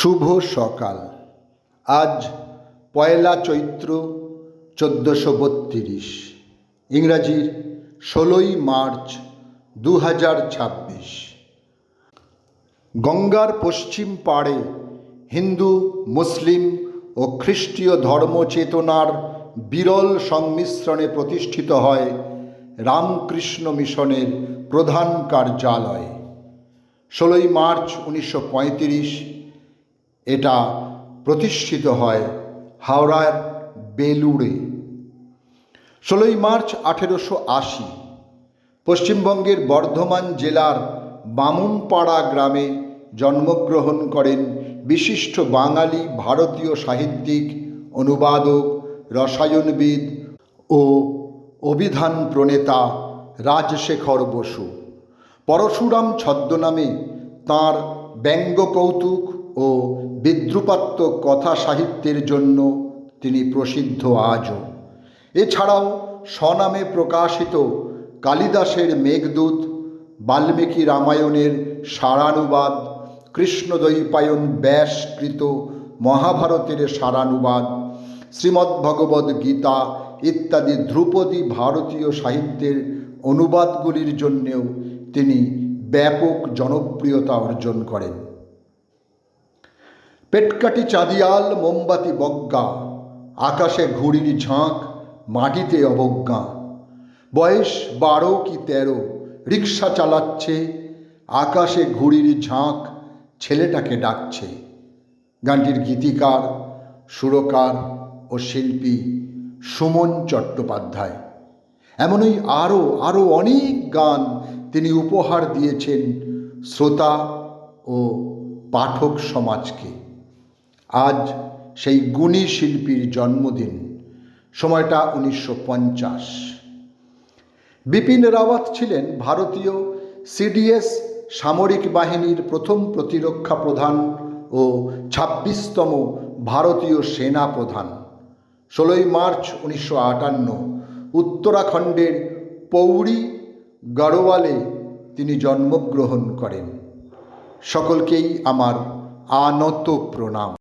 শুভ সকাল। আজ পয়লা চৈত্র 1432, ইংরাজির 16ই মার্চ 2026। গঙ্গার পশ্চিম পাড়ে হিন্দু, মুসলিম ও খ্রিস্টীয় ধর্মচেতনার বিরল সংমিশ্রণে প্রতিষ্ঠিত হয় রামকৃষ্ণ মিশনের প্রধান কার্যালয়। 16ই মার্চ 1935 এটা প্রতিষ্ঠিত হয় হাওড়ার বেলুড়ে। 16ই মার্চ 1880 পশ্চিমবঙ্গের বর্ধমান জেলার বামুনপাড়া গ্রামে জন্মগ্রহণ করেন বিশিষ্ট বাঙালি ভারতীয় সাহিত্যিক, অনুবাদক, রসায়নবিদ ও অভিধান প্রণেতা রাজশেখর বসু। পরশুরাম ছদ্মনামে তাঁর ব্যঙ্গকৌতুক ও বিদ্রুপাত্মক কথা সাহিত্যের জন্য তিনি প্রসিদ্ধ আজও। এছাড়াও স্বনামে প্রকাশিত কালিদাসের মেঘদূত, বাল্মীকি রামায়ণের সারানুবাদ, কৃষ্ণদ্বৈপায়ন ব্যাসকৃত মহাভারতের সারানুবাদ, শ্রীমদ্ভগবদ্ গীতা ইত্যাদি ধ্রুপদী ভারতীয় সাহিত্যের অনুবাদগুলির জন্যেও তিনি ব্যাপক জনপ্রিয়তা অর্জন করেন। পেটকাটি চাঁদিয়াল মোমবাতি বজ্ঞা, আকাশে ঘুড়ির ঝাঁক, মাটিতে অবজ্ঞা। বয়স 12 কি 13, রিক্সা চালাচ্ছে, আকাশে ঘুড়ির ঝাঁক ছেলেটাকে ডাকছে। গানটির গীতিকার, সুরকার ও শিল্পী সুমন চট্টোপাধ্যায়। এমনই আরও অনেক গান তিনি উপহার দিয়েছেন শ্রোতা ও পাঠক সমাজকে। আজ সেই গুণী শিল্পীর জন্মদিন। সময়টা 1950। বিপিন রাওয়াত ছিলেন ভারতীয় সিডিএস সামরিক বাহিনীর প্রথম প্রতিরক্ষা প্রধান ও 26তম ভারতীয় সেনা প্রধান। 16ই মার্চ 1958 উত্তরাখণ্ডের পৌড়ি গড়ওয়ালে তিনি জন্মগ্রহণ করেন। সকলকেই আমার আনত প্রণাম।